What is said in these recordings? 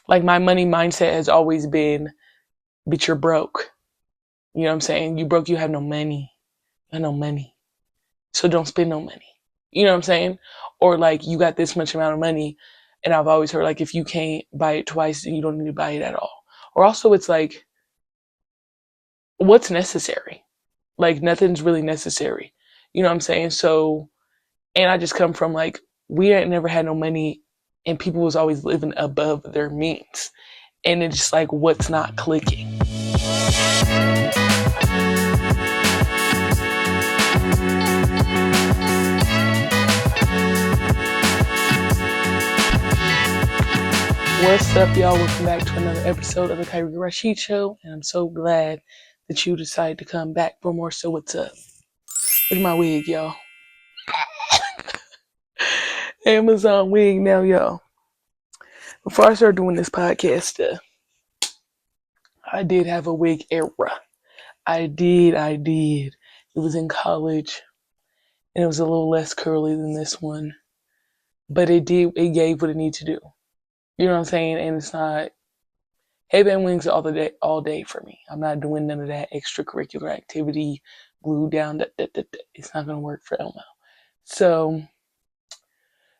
Like my money mindset has always been, bitch, you're broke. You know what I'm saying? You broke, you have no money. You have no money. So don't spend no money. You know what I'm saying? Or like you got this much amount of money, and I've always heard like if you can't buy it twice, then you don't need to buy it at all. Or also it's like, what's necessary? Like nothing's really necessary. You know what I'm saying? So, and I just come from like, we ain't never had no money, and people was always living above their means. And it's just like, what's not clicking? What's up, y'all? Welcome back to another episode of the Kyrie Rashid Show, and I'm so glad that you decided to come back for more. So what's up? Look at my wig, y'all. Amazon wig now, y'all. Before I started doing this podcast stuff, I did have a wig era. I did. It was in college, and it was a little less curly than this one, but it gave what it needed to do. You know what I'm saying? And it's not headband wings all day for me. I'm not doing none of that extracurricular activity, glued down. It's not gonna work for Elmo. So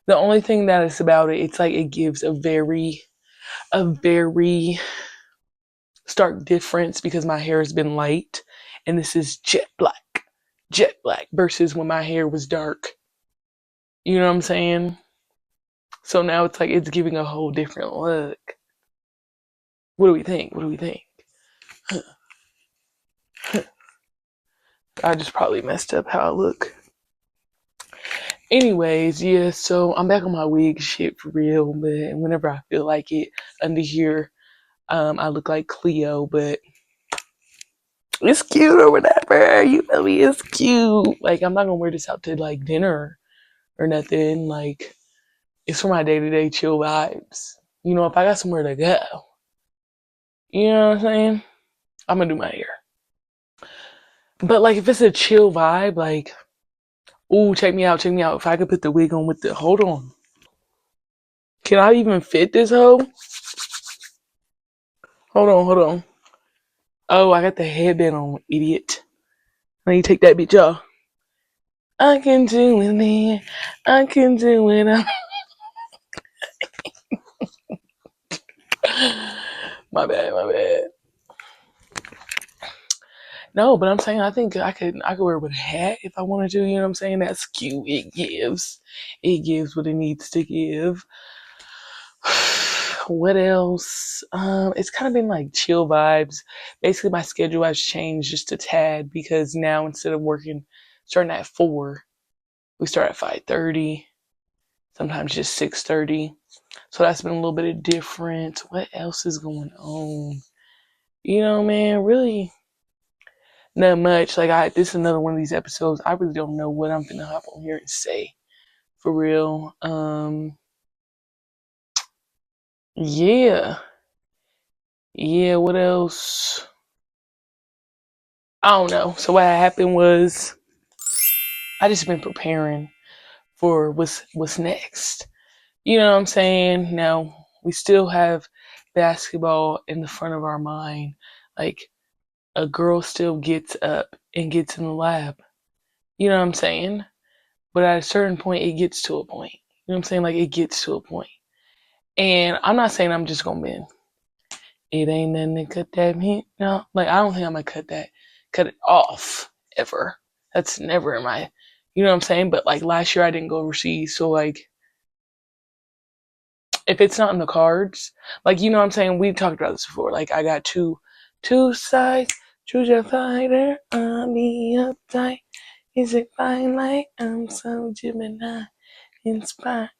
the only thing that is about it, it's like it gives a very stark difference because my hair has been light, and this is jet black versus when my hair was dark. You know what I'm saying? So now it's like it's giving a whole different look. What do we think? I just probably messed up how I look. Anyways, yeah, so I'm back on my wig shit for real, but whenever I feel like it, under here, I look like Cleo, but it's cute or whatever. You feel me? It's cute. Like I'm not gonna wear this out to like dinner or nothing. Like it's for my day to day chill vibes. You know, if I got somewhere to go, you know what I'm saying? I'm gonna do my hair. But like if it's a chill vibe, like, ooh, check me out. If I could put the wig on with the, hold on. Can I even fit this hoe? Hold on. Oh, I got the headband on, idiot. Let me take that bitch off. I can do it, man. I can do it. My bad. No, but I'm saying I think I could wear it with a hat if I wanted to. You know what I'm saying? That's cute. It gives what it needs to give. What else? It's kind of been like chill vibes. Basically, my schedule has changed just a tad because now instead of starting at 4, we start at 5:30. Sometimes just 6:30. So that's been a little bit of different. What else is going on? You know, man, really not much. Like this is another one of these episodes. I really don't know what I'm gonna hop on here and say. For real. Yeah. Yeah, what else? I don't know. So what happened was I just been preparing for what's next. You know what I'm saying? Now we still have basketball in the front of our mind. Like a girl still gets up and gets in the lab. You know what I'm saying? But at a certain point it gets to a point. You know what I'm saying? Like it gets to a point. And I'm not saying I'm just gonna bend. It ain't nothing to cut that meat. No. Like I don't think I'm gonna cut it off ever. That's never in my, you know what I'm saying? But like last year I didn't go overseas, so like if it's not in the cards, like you know what I'm saying, we talked about this before. Like I got two sides, choose your fighter, I'll be uptight. Is it fine like I'm so Gemini inspired?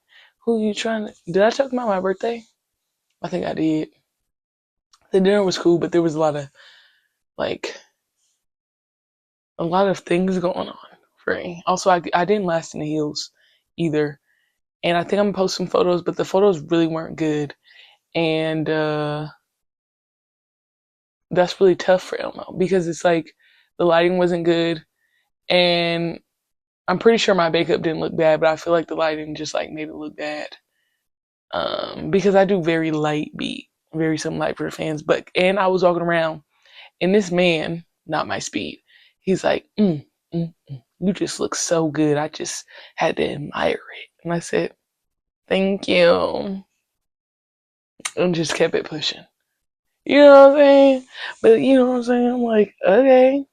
Who you trying to, did I talk about my birthday? I think I did. The dinner was cool, but there was like a lot of things going on for me. Also, I didn't last in the heels either. And I think I'm gonna post some photos, but the photos really weren't good. And that's really tough for Elmo because it's like the lighting wasn't good, and I'm pretty sure my makeup didn't look bad, but I feel like the lighting just like made it look bad. Because I do very light beat. very similar for the fans. And I was walking around, and this man, not my speed, he's like, you just look so good. I just had to admire it. And I said, thank you. And just kept it pushing. You know what I'm saying? But you know what I'm saying? I'm like, okay.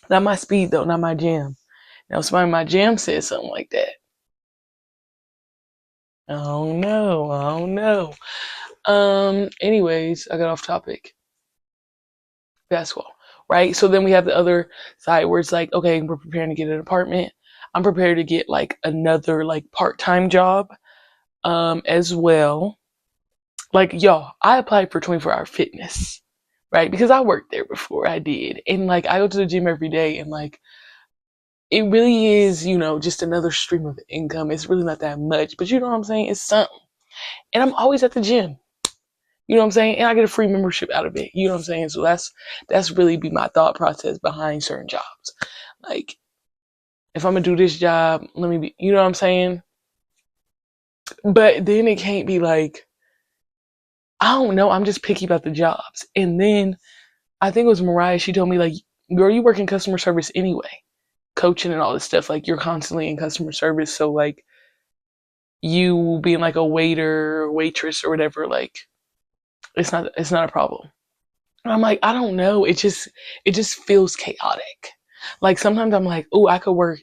Not my speed though, not my jam. Now somebody in my jam said something like that. I don't know. I don't know. Anyways, I got off topic. Basketball. Right? So then we have the other side where it's like, okay, we're preparing to get an apartment. I'm prepared to get like another like part-time job as well. Like y'all, I applied for 24-hour fitness, right? Because I worked there before. I did. And like I go to the gym every day, and like it really is, just another stream of income. It's really not that much, but you know what I'm saying? It's something. And I'm always at the gym. You know what I'm saying? And I get a free membership out of it. You know what I'm saying? So that's really be my thought process behind certain jobs. Like, if I'm gonna do this job, let me be, you know what I'm saying? But then it can't be like, I don't know, I'm just picky about the jobs. And then I think it was Mariah, she told me like, girl, you work in customer service anyway. Coaching and all this stuff, like you're constantly in customer service. So like you being like a waiter or waitress or whatever, like it's not a problem. And I'm like, I don't know. It just feels chaotic. Like sometimes I'm like, oh, I could work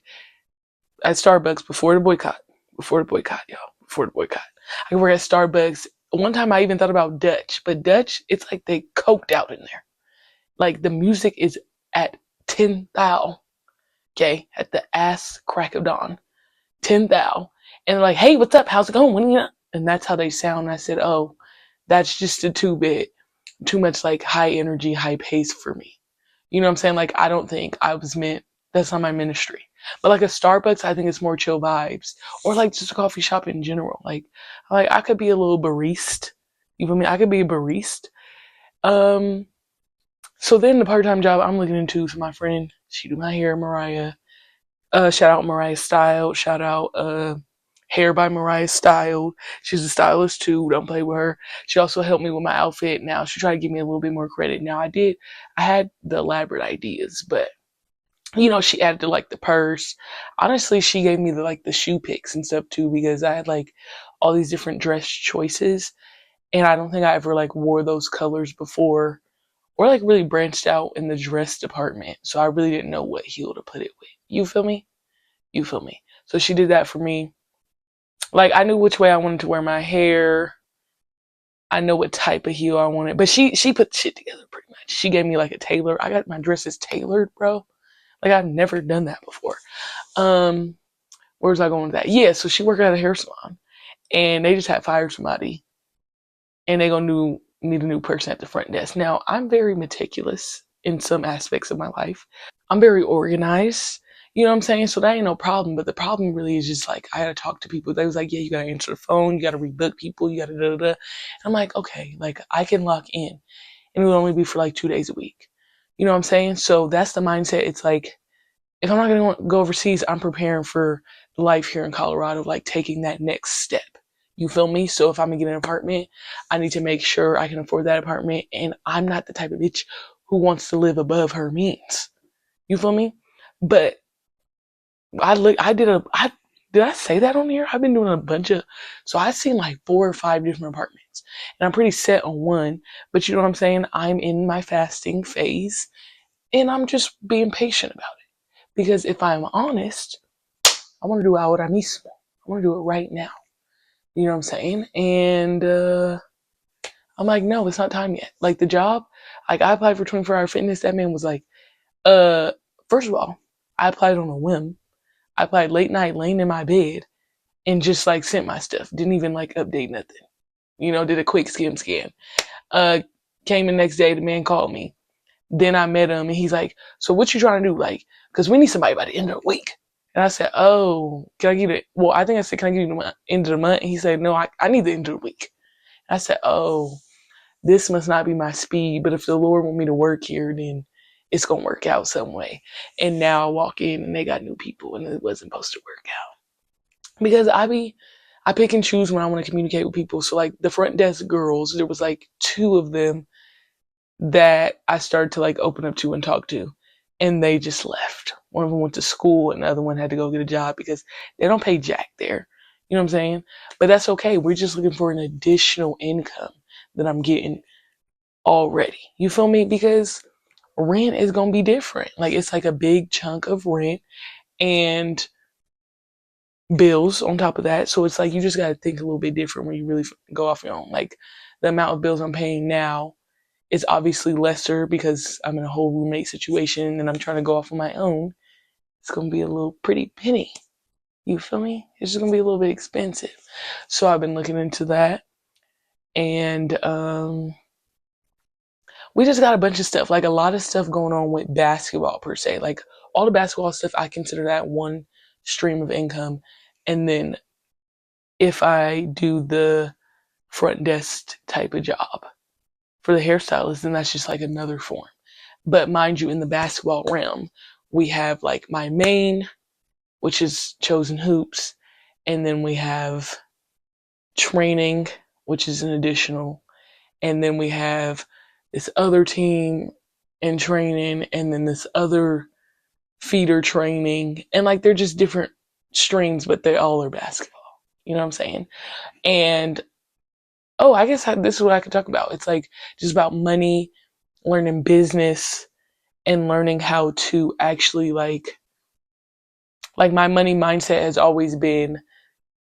at Starbucks before the boycott. Before the boycott, y'all. Before the boycott. I could work at Starbucks. One time I even thought about Dutch, but Dutch, it's like they coked out in there. Like the music is at 10 thou, okay, at the ass crack of dawn. 10 thou. And they're like, hey, what's up? How's it going? When are you? And that's how they sound. And I said, oh, that's just a too much like high energy, high pace for me. You know what I'm saying? Like I don't think I was meant. That's not my ministry. But like a Starbucks, I think it's more chill vibes, or like just a coffee shop in general. Like I could be a little barista. You feel me? I could be a barista. Um. So then the part-time job I'm looking into. So my friend, she do my hair, Mariah. Shout out Mariah Style. Shout out Hair by Mariah Style. She's a stylist too. Don't play with her. She also helped me with my outfit. Now she tried to give me a little bit more credit. Now I had the elaborate ideas, but she added to like the purse. Honestly, she gave me the shoe picks and stuff too, because I had like all these different dress choices, and I don't think I ever like wore those colors before, or like really branched out in the dress department. So I really didn't know what heel to put it with. You feel me? You feel me? So she did that for me. Like I knew which way I wanted to wear my hair. I know what type of heel I wanted. But she put the shit together pretty much. She gave me like a tailor. I got my dresses tailored, bro. Like I've never done that before. Um, where was I going with that? Yeah, so she worked at a hair salon, and they just had fired somebody, and they gonna need a new person at the front desk. Now I'm very meticulous in some aspects of my life. I'm very organized. You know what I'm saying? So that ain't no problem. But the problem really is just like I gotta talk to people. They was like, yeah, you gotta answer the phone, you gotta rebook people, you gotta da da da. And I'm like, okay, like I can lock in, and it will only be for like 2 days a week. You know what I'm saying? So that's the mindset. It's like if I'm not gonna go overseas, I'm preparing for life here in Colorado, like taking that next step. You feel me? So if I'm gonna get an apartment, I need to make sure I can afford that apartment, and I'm not the type of bitch who wants to live above her means. You feel me? But did I say that on here? I've been doing a bunch of, so I've seen like 4 or 5 different apartments, and I'm pretty set on one. But you know what I'm saying? I'm in my fasting phase, and I'm just being patient about it. Because if I'm honest, I want to do ahora mismo. I want to do it right now. You know what I'm saying? And I'm like, no, it's not time yet. Like the job, like I applied for 24-hour fitness. That man was like, uh, first of all, I applied on a whim. I applied late night, laying in my bed, and just like sent my stuff. Didn't even like update nothing. Did a quick scan. Uh, Came the next day, the man called me. Then I met him, and he's like, so what you trying to do? Like, because we need somebody by the end of the week. And I said, oh, can I get it? Well, I think I said, can I get you the end of the month? And he said, no, I need the end of the week. And I said, oh, this must not be my speed, but if the Lord want me to work here, then it's going to work out some way. And now I walk in and they got new people, and it wasn't supposed to work out. Because I pick and choose when I want to communicate with people. So like the front desk girls, there was like two of them that I started to like open up to and talk to, and they just left. One of them went to school, and the other one had to go get a job because they don't pay jack there. You know what I'm saying? But that's okay. We're just looking for an additional income that I'm getting already. You feel me? Because rent is gonna be different. Like it's like a big chunk of rent and bills on top of that. So it's like you just gotta think a little bit different when you really go off your own. Like the amount of bills I'm paying now is obviously lesser because I'm in a whole roommate situation and I'm trying to go off on my own. It's gonna be a little pretty penny. You feel me? It's just gonna be a little bit expensive. So I've been looking into that, and we just got a bunch of stuff, like a lot of stuff going on with basketball per se. Like all the basketball stuff, I consider that one stream of income, and then if I do the front desk type of job for the hairstylist, then that's just like another form. But mind you, in the basketball realm, we have like my main, which is Chosen Hoops, and then we have training, which is an additional, and then we have this other team in training, and then this other feeder training, and like they're just different streams, but they all are basketball. You know what I'm saying? And oh, I guess this is what I could talk about. It's like just about money, learning business, and learning how to actually like my money mindset has always been,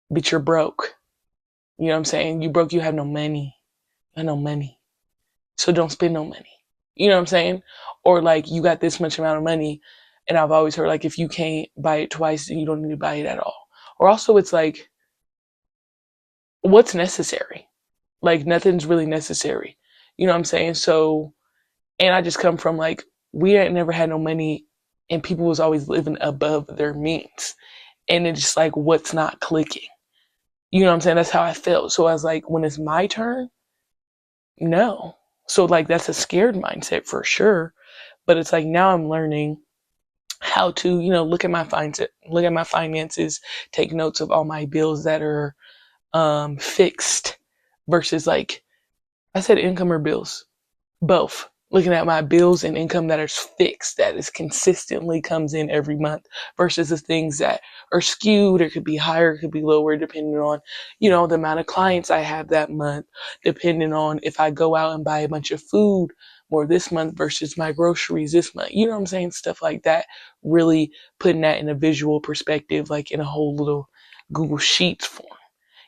but you're broke. You know what I'm saying? You broke, you have no money. I have no money. So don't spend no money. You know what I'm saying? Or like you got this much amount of money, and I've always heard like if you can't buy it twice, then you don't need to buy it at all. Or also it's like what's necessary? Like nothing's really necessary. You know what I'm saying? So and I just come from like we ain't never had no money and people was always living above their means. And it's just like what's not clicking. You know what I'm saying? That's how I felt. So I was like, when it's my turn, no. So like that's a scared mindset for sure. But it's like now I'm learning how to, look at my finances, take notes of all my bills that are fixed versus like I said income or bills. Both. Looking at my bills and income that is fixed, that is consistently comes in every month versus the things that are skewed. It could be higher, it could be lower, depending on, the amount of clients I have that month, depending on if I go out and buy a bunch of food more this month versus my groceries this month. You know what I'm saying? Stuff like that. Really putting that in a visual perspective, like in a whole little Google Sheets form.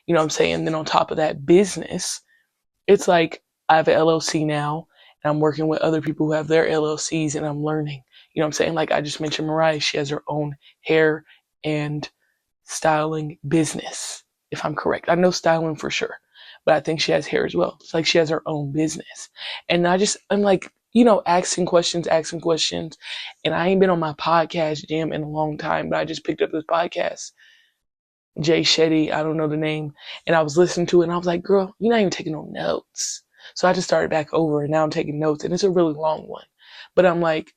You know what I'm saying? Then on top of that, business, it's like I have an LLC now and I'm working with other people who have their LLCs and I'm learning. You know what I'm saying? Like I just mentioned Mariah, she has her own hair and styling business, if I'm correct. I know styling for sure, but I think she has hair as well. It's like she has her own business. And I'm like, asking questions. And I ain't been on my podcast jam in a long time, but I just picked up this podcast Jay Shetty, I don't know the name, and I was listening to it and I was like, girl, you're not even taking no notes. So I just started back over and now I'm taking notes and it's a really long one. But I'm like,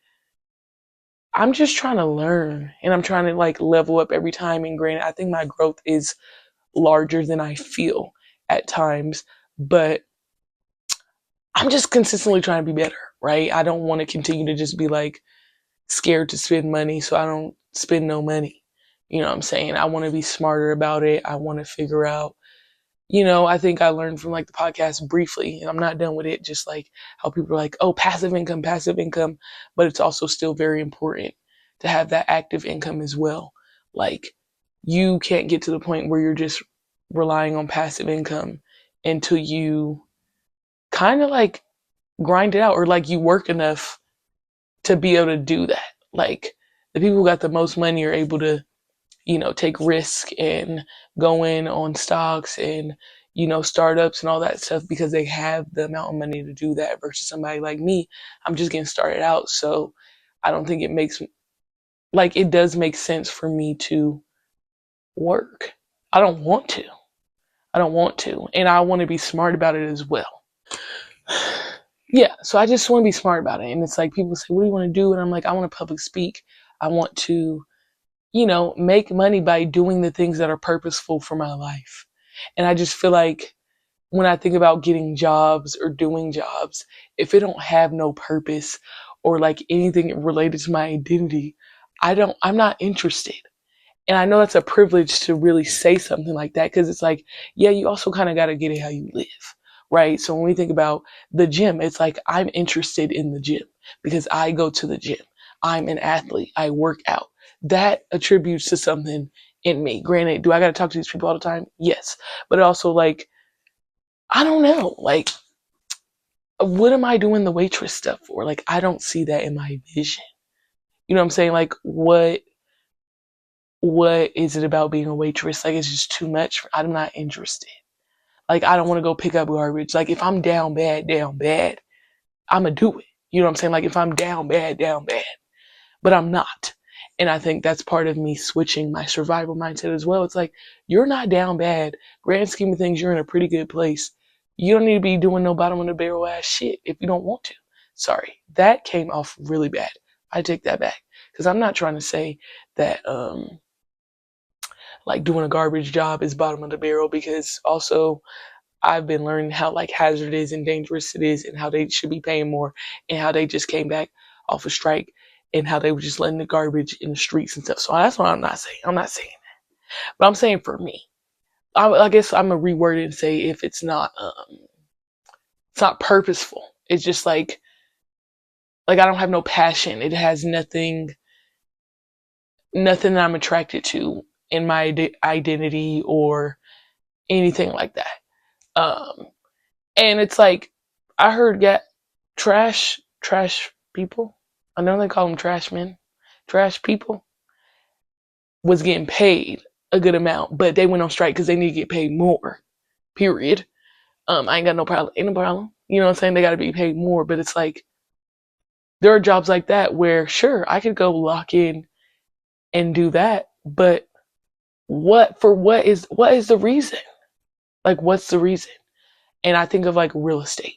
I'm just trying to learn and I'm trying to like level up every time. And granted, I think my growth is larger than I feel at times, but I'm just consistently trying to be better, right? I don't want to continue to just be like scared to spend money, so I don't spend no money. You know what I'm saying? I want to be smarter about it. I want to figure out, I think I learned from like the podcast briefly, and I'm not done with it. Just like how people are like, oh, passive income, but it's also still very important to have that active income as well. Like, you can't get to the point where you're just relying on passive income until you kind of like grind it out or like you work enough to be able to do that. Like, the people who got the most money are able to take risk and go in on stocks and, startups and all that stuff because they have the amount of money to do that versus somebody like me. I'm just getting started out. So I don't think it does make sense for me to work. I don't want to. I don't want to. And I want to be smart about it as well. Yeah. So I just want to be smart about it. And it's like people say, what do you want to do? And I'm like, I want to public speak. I want to make money by doing the things that are purposeful for my life. And I just feel like when I think about getting jobs or doing jobs, if it don't have no purpose or like anything related to my identity, I'm not interested. And I know that's a privilege to really say something like that because it's like, yeah, you also kind of got to get it how you live, right? So when we think about the gym, it's like I'm interested in the gym because I go to the gym. I'm an athlete. I work out. That attributes to something in me. Granted, do I got to talk to these people all the time? Yes. But also, like, I don't know. Like, what am I doing the waitress stuff for? Like, I don't see that in my vision. You know what I'm saying? Like, what is it about being a waitress? Like, it's just too much. I'm not interested. Like, I don't want to go pick up garbage. Like, if I'm down bad, I'm going to do it. You know what I'm saying? Like, if I'm down bad, but I'm not. And I think that's part of me switching my survival mindset as well. It's like, you're not down bad. Grand scheme of things, you're in a pretty good place. You don't need to be doing no bottom of the barrel ass shit if you don't want to. Sorry, that came off really bad. I take that back. Because I'm not trying to say that, like doing a garbage job is bottom of the barrel because also I've been learning how like hazardous and dangerous it is and how they should be paying more and how they just came back off a strike and how they were just letting the garbage in the streets and stuff. So that's what I'm not saying. I'm not saying that. But I'm saying for me, I guess I'm gonna reword it and say if it's not purposeful. It's just like I don't have no passion. It has nothing that I'm attracted to in my identity or anything like that. Um, and it's like I heard trash people. I know they call them trash men, trash people was getting paid a good amount, but they went on strike because they need to get paid more. Period. I ain't got no problem. Ain't no problem. You know what I'm saying? They got to be paid more, but it's like there are jobs like that where sure I could go lock in and do that, but what is the reason? Like what's the reason? And I think of like real estate.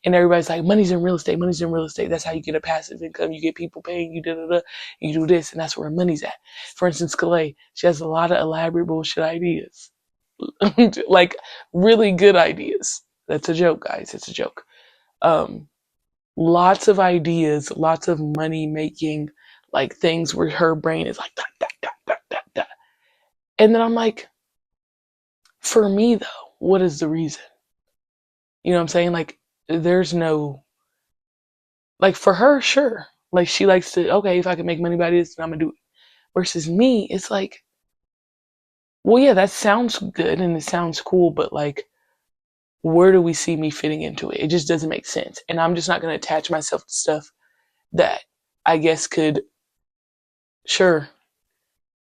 And everybody's like, money's in real estate, money's in real estate. That's how you get a passive income. You get people paying you, da da da. You do this, and that's where money's at. For instance, Calais, she has a lot of elaborate bullshit ideas, like really good ideas. That's a joke, guys. It's a joke. Um, Lots of ideas, lots of money making, like things where her brain is like da da da da da da. And then I'm like, for me though, what is the reason? You know what I'm saying? Like, there's no like for her, sure. Like she likes to, okay, if I can make money by this, then I'm gonna do it. Versus me, it's like, well, yeah, that sounds good and it sounds cool, but like, where do we see me fitting into it? It just doesn't make sense. And I'm just not gonna attach myself to stuff that I guess could, sure,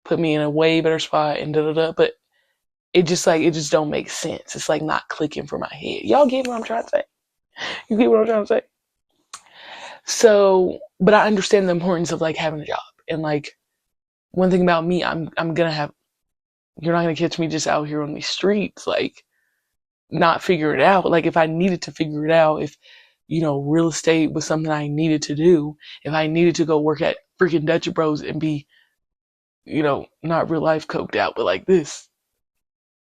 put me in a way better spot and da da da. But it just don't make sense. It's like not clicking for my head. Y'all get what I'm trying to say? You get what I'm trying to say? So, but I understand the importance of like having a job and like one thing about me, I'm gonna have you're not gonna catch me just out here on these streets, like not figure it out. Like if I needed to figure it out, if real estate was something I needed to do, if I needed to go work at freaking Dutch Bros and be, not real life coked out, but like this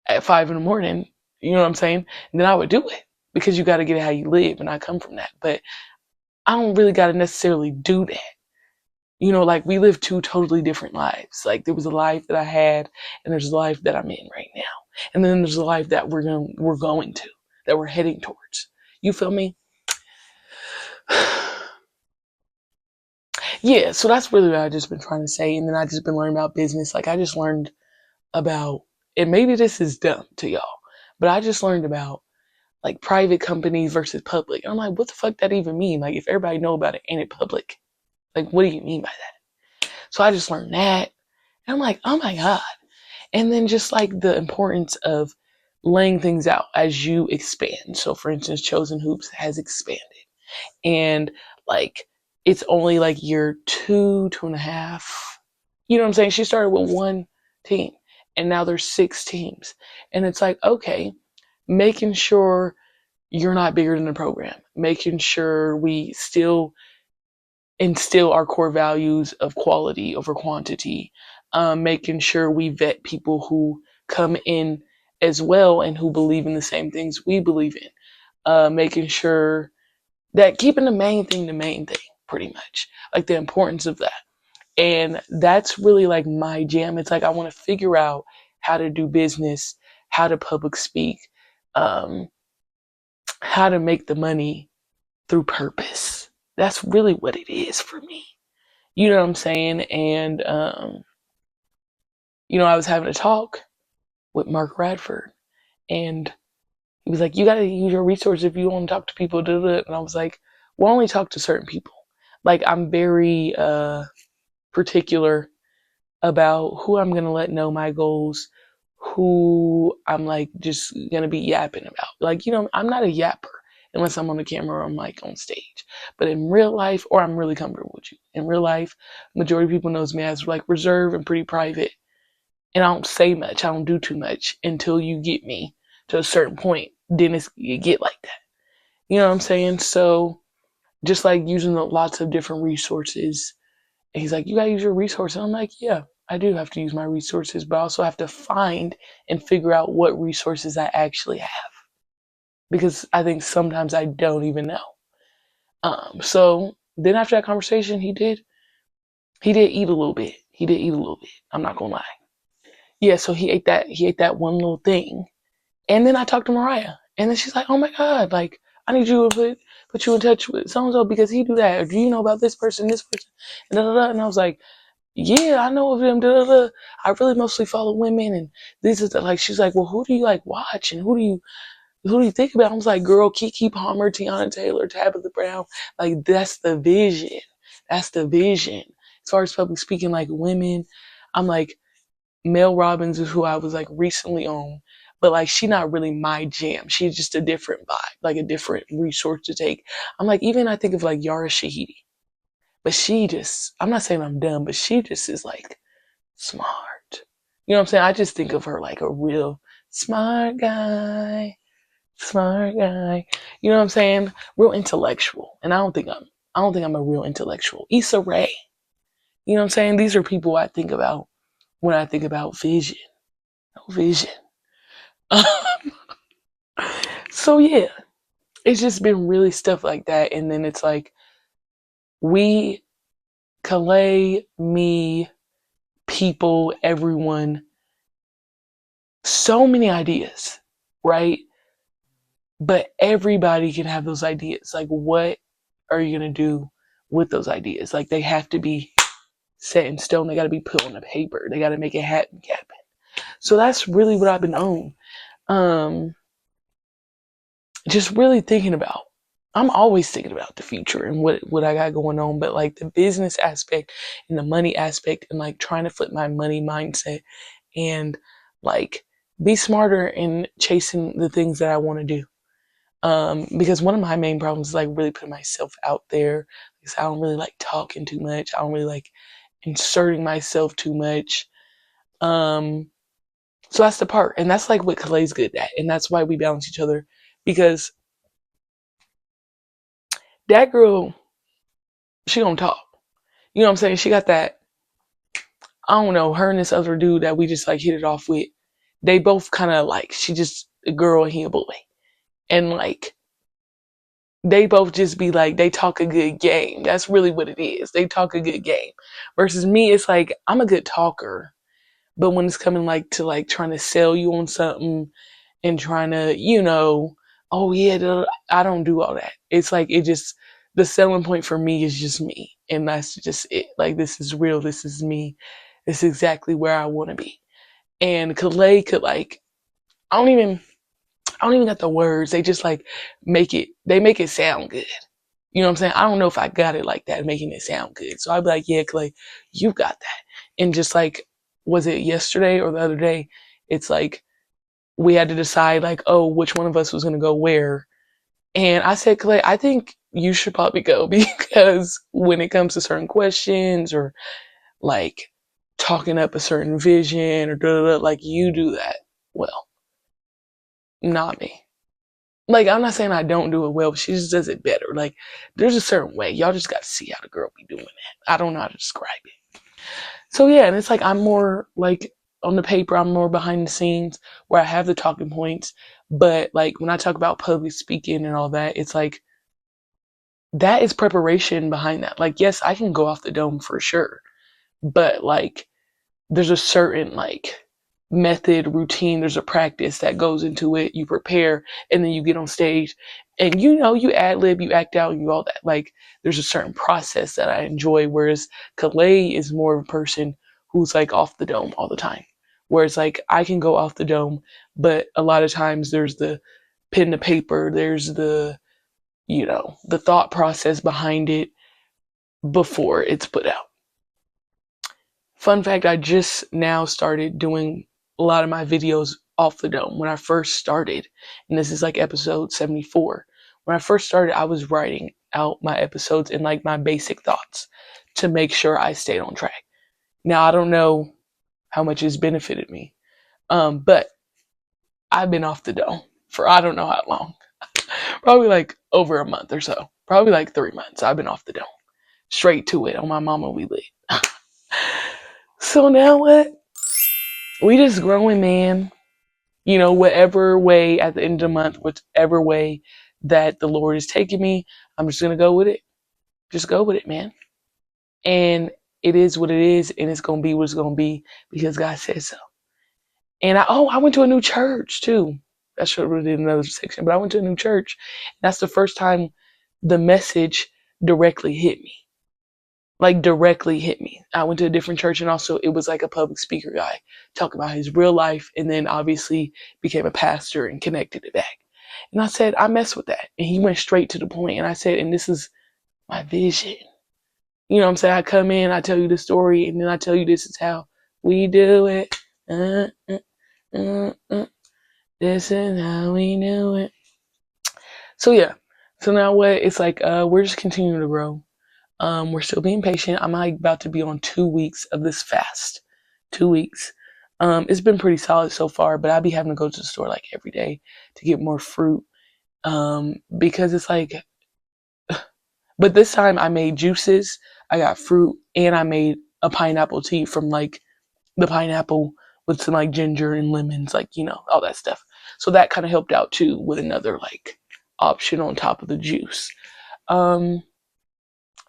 at 5 in the morning, you know what I'm saying? And then I would do it because you got to get it how you live, and I come from that. But I don't really got to necessarily do that. Like we live two totally different lives. Like there was a life that I had, and there's a life that I'm in right now, and then there's a life that we're going to, that we're heading towards. You feel me? Yeah. So that's really what I just been trying to say, and then I just been learning about business. Like I just learned about, and maybe this is dumb to y'all, but I just learned about like private companies versus public. And I'm like, what the fuck that even mean? Like if everybody know about it, ain't it public? Like what do you mean by that? So I just learned that. And I'm like, oh my God. And then just like the importance of laying things out as you expand. So for instance, Chosen Hoops has expanded. And like it's only like year two and a half. You know what I'm saying? She started with one team and now there's 6 teams. And it's like, okay, making sure you're not bigger than the program, making sure we still instill our core values of quality over quantity, making sure we vet people who come in as well and who believe in the same things we believe in. Making sure that keeping the main thing, pretty much. Like the importance of that. And that's really like my jam. It's like I want to figure out how to do business, how to public speak, um, how to make the money through purpose. That's really what it is for me. You know what I'm saying? And, I was having a talk with Mark Radford, and he was like, "You got to use your resources if you want to talk to people." Da, da, da. And I was like, "We'll only talk to certain people." Like, I'm very particular about who I'm going to let know my goals, who I'm like just going to be yapping about. Like, I'm not a yapper unless I'm on the camera or I'm like on stage. But in real life, or I'm really comfortable with you. In real life, majority of people knows me as like reserved and pretty private. And I don't say much. I don't do too much until you get me to a certain point. Then you get like that. You know what I'm saying? So just like using lots of different resources. And he's like, "You gotta use your resources." I'm like, "Yeah, I do have to use my resources, but I also have to find and figure out what resources I actually have." Because I think sometimes I don't even know. So then after that conversation, he did eat a little bit. He did eat a little bit. I'm not gonna lie. Yeah, so he ate that one little thing. And then I talked to Mariah. And then she's like, "Oh my God, like I need you to put you in touch with so and so because he do that. Or do you know about this person, this person?" And, da, da, da. And I was like, "Yeah, I know of them. Da, da, da. I really mostly follow women." And this is like, she's like, "Well, who do you like watch? And who do you think about?" I was like, "Girl, Keke Palmer, Tiana Taylor, Tabitha Brown. Like, that's the vision. That's the vision." As far as public speaking, like women, I'm like, Mel Robbins is who I was like recently on, but like she not really my jam. She's just a different vibe, like a different resource to take. I'm like, even I think of like Yara Shahidi, but I'm not saying I'm dumb, but she just is like smart. You know what I'm saying? I just think of her like a real smart guy, smart guy. You know what I'm saying? Real intellectual. And I don't think I'm a real intellectual. Issa Rae. You know what I'm saying? These are people I think about when I think about vision. No vision. So yeah, it's just been really stuff like that. And then it's like we, Calais, me, people, everyone, so many ideas, right? But everybody can have those ideas. Like, what are you going to do with those ideas? Like, they have to be set in stone. They got to be put on a paper. They got to make it happen. So that's really what I've been on. Um, just really thinking about. I'm always thinking about the future and what I got going on, but like the business aspect and the money aspect and like trying to flip my money mindset and like be smarter in chasing the things that I want to do. Because one of my main problems is like really putting myself out there. Because I don't really like talking too much. I don't really like inserting myself too much. So that's the part, and that's like what Clay's good at, and that's why we balance each other. Because that girl, she gonna talk. You know what I'm saying? She got that. I don't know. Her and this other dude that we just like hit it off with. They both kind of like. She just a girl and he a boy, and like they both just be like they talk a good game. That's really what it is. They talk a good game. Versus me, it's like I'm a good talker, but when it's coming like to like trying to sell you on something and trying to, oh yeah, I don't do all that. It's like the selling point for me is just me, and that's just it. Like this is real. This is me. This is exactly where I want to be. And Calais could like, I don't even, I don't even got the words. They just like they make it sound good. You know what I'm saying? I don't know if I got it like that, making it sound good. So I'd be like, "Yeah, Clay, you got that." And just like, was it yesterday or the other day? It's like we had to decide like, oh, which one of us was gonna go where. And I said, "Clay, I think you should probably go because when it comes to certain questions or like talking up a certain vision or da, da, da, like you do that well, not me." Like, I'm not saying I don't do it well, but she just does it better. Like, there's a certain way. Y'all just got to see how the girl be doing that. I don't know how to describe it. So, yeah, and it's like I'm more like on the paper, I'm more behind the scenes where I have the talking points. But like when I talk about public speaking and all that, it's like that is preparation behind that. Like, yes, I can go off the dome for sure, but like there's a certain like method, routine, there's a practice that goes into it. You prepare and then you get on stage and you ad lib, you act out, you all that. Like there's a certain process that I enjoy. Whereas Calais is more of a person who's like off the dome all the time. Whereas like I can go off the dome, but a lot of times there's the pen to paper, there's the thought process behind it before it's put out. Fun fact, I just now started doing a lot of my videos off the dome. When I first started, and this is like episode 74, when I first started, I was writing out my episodes and like my basic thoughts to make sure I stayed on track. Now, I don't know how much it's benefited me, but I've been off the dome for I don't know how long. Probably like over a month or so. Probably like 3 months. I've been off the dome. Straight to it. On my mama, we lit. So now what? We just growing, man. Whatever way at the end of the month, whatever way that the Lord is taking me, I'm just gonna go with it. Just go with it, man. And it is what it is, and it's gonna be what it's gonna be because God says so. And I went to a new church too. I should have really did another section, but I went to a new church. That's the first time the message directly hit me. Like directly hit me. I went to a different church and also it was like a public speaker guy talking about his real life and then obviously became a pastor and connected it back. And I said, I mess with that. And he went straight to the point. And I said, and this is my vision. You know what I'm saying? I come in, I tell you the story, and then I tell you this is how we do it. Uh, uh, This is how we do it. So yeah. So now what? It's like we're just continuing to grow. We're still being patient. I'm like about to be on 2 weeks of this fast. 2 weeks. It's been pretty solid so far, but I'll be having to go to the store like every day to get more fruit. Because it's like, but this time I made juices, I got fruit, and I made a pineapple tea from like the pineapple with some like ginger and lemons, like, all that stuff. So that kind of helped out too with another like option on top of the juice. I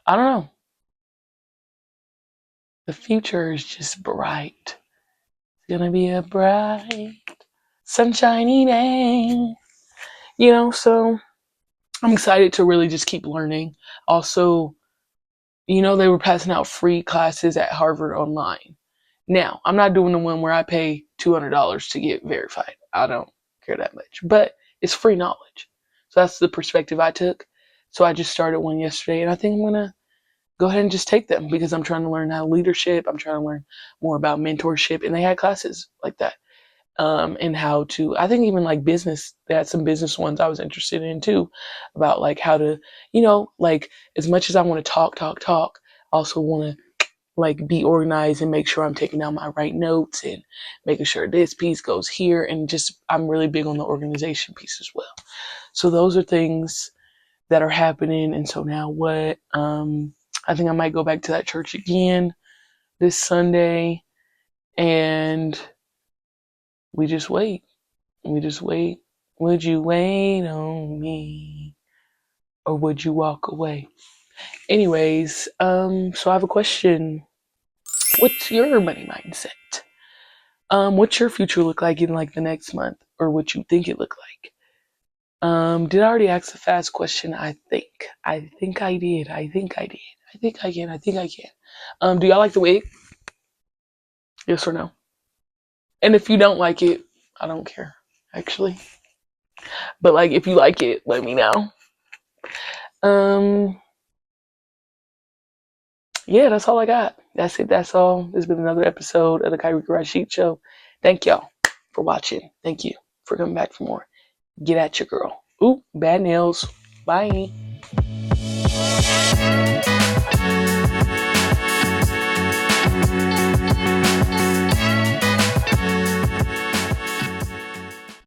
don't know. The future is just bright. It's gonna be a bright, sunshiny day. So I'm excited to really just keep learning. Also, they were passing out free classes at Harvard online. Now, I'm not doing the one where I pay $200 to get verified. I don't care that much. But it's free knowledge. So that's the perspective I took. So I just started one yesterday, and I think I'm going to go ahead and just take them because I'm trying to learn how leadership. I'm trying to learn more about mentorship. And they had classes like that. And how to, I think even like business, they had some business ones I was interested in too, about like how to, like as much as I want to talk, I also want to like be organized and make sure I'm taking down my right notes and making sure this piece goes here. And just, I'm really big on the organization piece as well. So those are things that are happening. And so now what, I think I might go back to that church again this Sunday and we just wait. We just wait. Would you wait on me? Or would you walk away? Anyways, so I have a question. What's your money mindset? What's your future look like in like the next month? Or what you think it look like? Did I already ask the fast question? I think I did. I think I did. I think I can. I think I can. Do y'all like the wig? Yes or no? And if you don't like it, I don't care, actually. But like, if you like it, let me know. Yeah, that's all I got. That's it. That's all. This has been another episode of the Kyrie Rashid Show. Thank y'all for watching. Thank you for coming back for more. Get at your girl. Ooh, bad nails. Bye.